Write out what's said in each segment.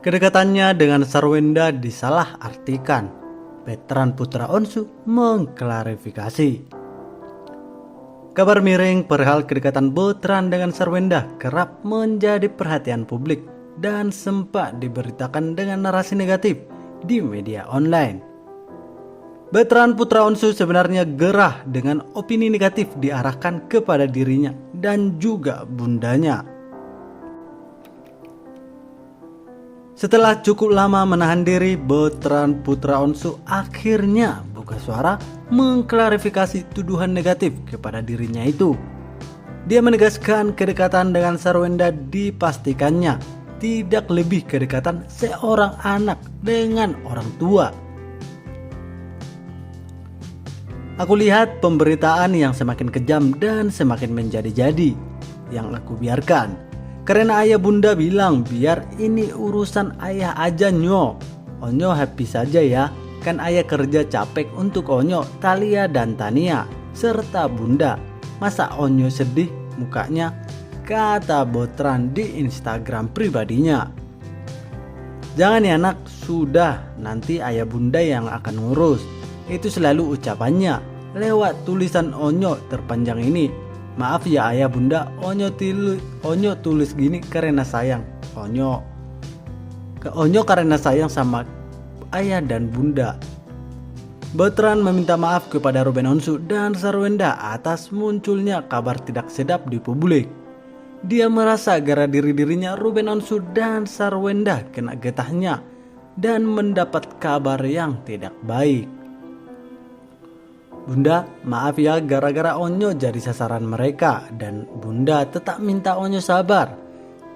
Kedekatannya dengan Sarwenda disalahartikan. Veteran Putra Onsu mengklarifikasi. Kabar miring perihal kedekatan Veteran dengan Sarwenda kerap menjadi perhatian publik dan sempat diberitakan dengan narasi negatif di media online. Veteran Putra Onsu sebenarnya gerah dengan opini negatif diarahkan kepada dirinya dan juga bundanya. Setelah cukup lama menahan diri, Veteran Putra Onsu akhirnya buka suara mengklarifikasi tuduhan negatif kepada dirinya itu. Dia menegaskan kedekatan dengan Sarwenda dipastikannya tidak lebih kedekatan seorang anak dengan orang tua. Aku lihat pemberitaan yang semakin kejam dan semakin menjadi-jadi yang aku biarkan. Karena ayah bunda bilang biar ini urusan ayah aja nyo. Onyo happy saja ya. Kan ayah kerja capek untuk Onyo, Talia dan Tania serta bunda. Masa Onyo sedih mukanya? Kata Veteran di Instagram pribadinya. Jangan ya nak, sudah nanti ayah bunda yang akan ngurus. Itu selalu ucapannya lewat tulisan Onyo terpanjang ini. Maaf ya ayah bunda, Onyo tulis gini karena sayang. Onyo karena sayang sama ayah dan bunda. Veteran meminta maaf kepada Ruben Onsu dan Sarwenda atas munculnya kabar tidak sedap di publik. Dia merasa gara dirinya Ruben Onsu dan Sarwenda kena getahnya dan mendapat kabar yang tidak baik. Bunda, maaf ya gara-gara Onyo jadi sasaran mereka dan bunda tetap minta Onyo sabar.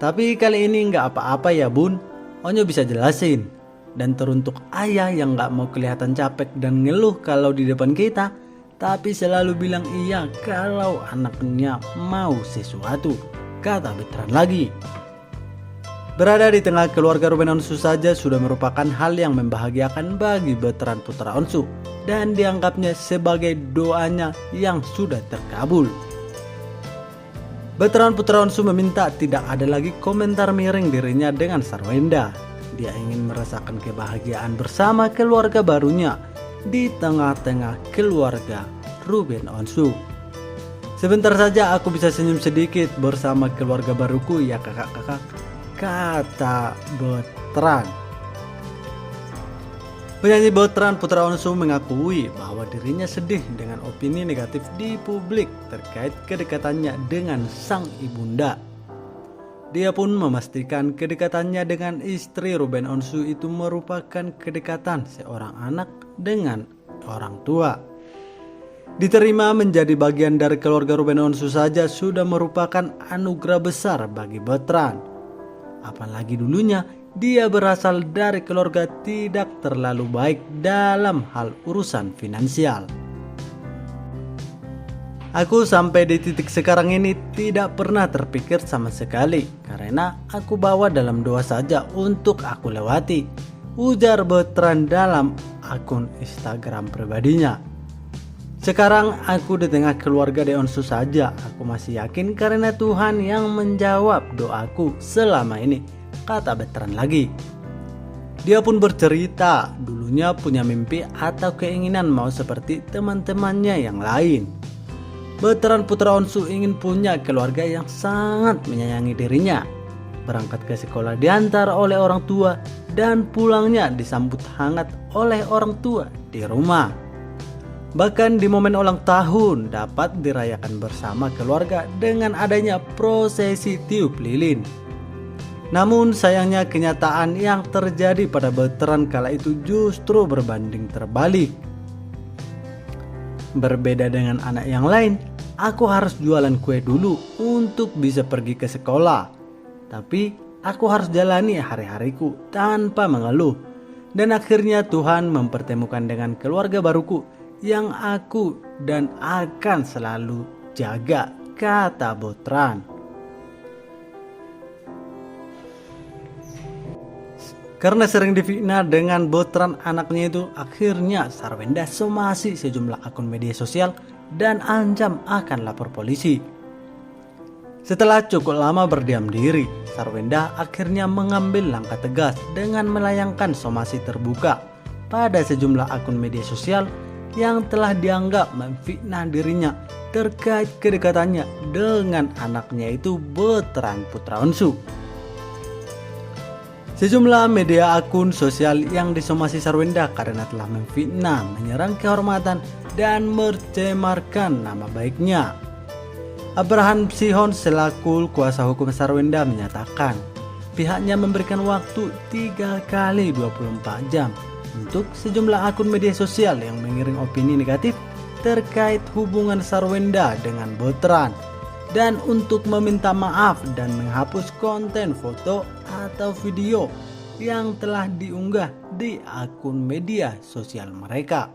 Tapi kali ini nggak apa-apa ya bun, Onyo bisa jelasin. Dan teruntuk ayah yang nggak mau kelihatan capek dan ngeluh kalau di depan kita, tapi selalu bilang iya kalau anaknya mau sesuatu, kata Veteran lagi. Berada di tengah keluarga Ruben Onsu saja sudah merupakan hal yang membahagiakan bagi Veteran Putra Onsu dan dianggapnya sebagai doanya yang sudah terkabul. Veteran Putra Onsu meminta tidak ada lagi komentar miring dirinya dengan Sarwenda. Dia ingin merasakan kebahagiaan bersama keluarga barunya di tengah-tengah keluarga Ruben Onsu. Sebentar saja aku bisa senyum sedikit bersama keluarga baruku ya kakak-kakak, kata Veteran. Penyanyi Veteran Putra Onsu mengakui bahwa dirinya sedih dengan opini negatif di publik terkait kedekatannya dengan sang ibunda. Dia pun memastikan kedekatannya dengan istri Ruben Onsu itu merupakan kedekatan seorang anak dengan orang tua. Diterima menjadi bagian dari keluarga Ruben Onsu saja sudah merupakan anugerah besar bagi Veteran. Apalagi dulunya dia berasal dari keluarga tidak terlalu baik dalam hal urusan finansial. Aku sampai di titik sekarang ini tidak pernah terpikir sama sekali karena aku bawa dalam doa saja untuk aku lewati, ujar Veteran dalam akun Instagram pribadinya. Sekarang aku di tengah keluarga De Onsu saja, aku masih yakin karena Tuhan yang menjawab doaku selama ini, kata Veteran lagi. Dia pun bercerita dulunya punya mimpi atau keinginan mau seperti teman-temannya yang lain. Veteran Putra Onsu ingin punya keluarga yang sangat menyayangi dirinya. Berangkat ke sekolah diantar oleh orang tua dan pulangnya disambut hangat oleh orang tua di rumah. Bahkan di momen ulang tahun dapat dirayakan bersama keluarga dengan adanya prosesi tiup lilin. Namun sayangnya kenyataan yang terjadi pada Veteran kala itu justru berbanding terbalik. Berbeda dengan anak yang lain, aku harus jualan kue dulu untuk bisa pergi ke sekolah. Tapi aku harus jalani hari-hariku tanpa mengeluh. Dan akhirnya Tuhan mempertemukan dengan keluarga baruku yang aku dan akan selalu jaga, kata Veteran. Karena sering difitnah dengan Veteran anaknya itu, akhirnya Sarwenda somasi sejumlah akun media sosial dan ancam akan lapor polisi. Setelah cukup lama berdiam diri, Sarwenda akhirnya mengambil langkah tegas dengan melayangkan somasi terbuka pada sejumlah akun media sosial yang telah dianggap memfitnah dirinya terkait kedekatannya dengan anaknya itu Bertrand Putraonshu. Sejumlah media akun sosial yang disomasi Sarwenda karena telah memfitnah, menyerang kehormatan, dan mencemarkan nama baiknya. Abraham Sihon selaku kuasa hukum Sarwenda menyatakan pihaknya memberikan waktu 3 kali 24 jam untuk sejumlah akun media sosial yang mengirim opini negatif terkait hubungan Sarwenda dengan Bertrand, dan untuk meminta maaf dan menghapus konten foto atau video yang telah diunggah di akun media sosial mereka.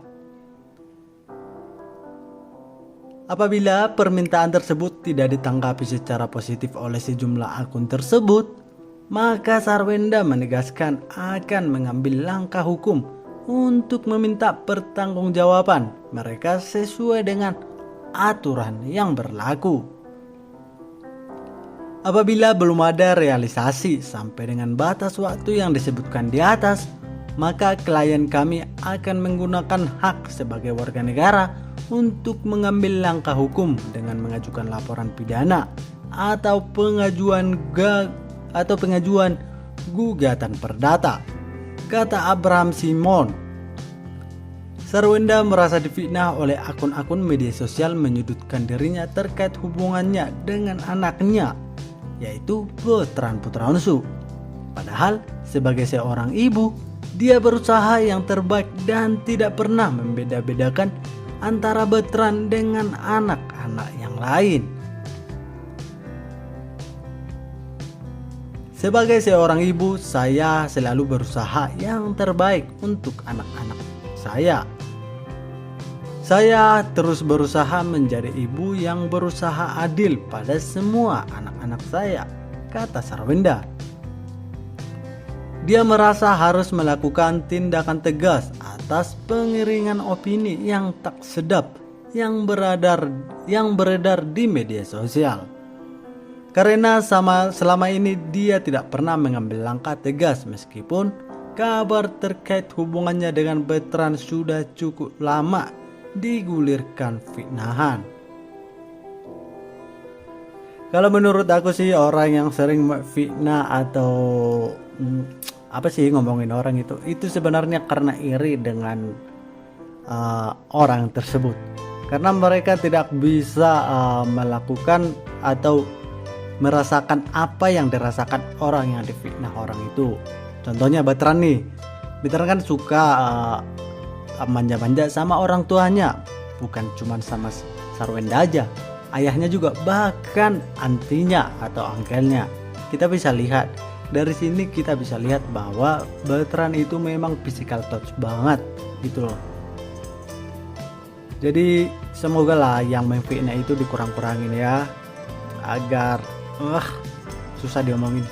Apabila permintaan tersebut tidak ditanggapi secara positif oleh sejumlah akun tersebut, maka Sarwenda menegaskan akan mengambil langkah hukum untuk meminta pertanggungjawaban mereka sesuai dengan aturan yang berlaku. Apabila belum ada realisasi sampai dengan batas waktu yang disebutkan di atas, maka klien kami akan menggunakan hak sebagai warga negara untuk mengambil langkah hukum dengan mengajukan laporan pidana atau pengajuan gugatan perdata, kata Abraham Simon. Sarwenda merasa difitnah oleh akun-akun media sosial menyudutkan dirinya terkait hubungannya dengan anaknya, yaitu Bertrand Putraonshu. Padahal sebagai seorang ibu, dia berusaha yang terbaik dan tidak pernah membeda-bedakan antara Bertrand dengan anak-anak yang lain. Sebagai seorang ibu, saya selalu berusaha yang terbaik untuk anak-anak saya. Saya terus berusaha menjadi ibu yang berusaha adil pada semua anak-anak saya, kata Sarwenda. Dia merasa harus melakukan tindakan tegas atas pengiringan opini yang tak sedap yang beredar di media sosial. Karena selama ini dia tidak pernah mengambil langkah tegas meskipun kabar terkait hubungannya dengan Bertrand sudah cukup lama digulirkan fitnahan. Kalau menurut aku sih, orang yang sering fitnah atau ngomongin orang itu sebenarnya karena iri dengan orang tersebut, karena mereka tidak bisa melakukan atau merasakan apa yang dirasakan orang yang difitnah orang itu. Contohnya Bertrand nih, Bertrand kan suka manja-manja sama orang tuanya, bukan cuma sama Sarwenda aja, ayahnya juga, bahkan antinya atau angkelnya. Kita bisa lihat dari sini, kita bisa lihat bahwa Bertrand itu memang physical touch banget gitu loh. Jadi semoga lah yang memfitnah itu dikurang-kurangin ya, agar susah diomongin.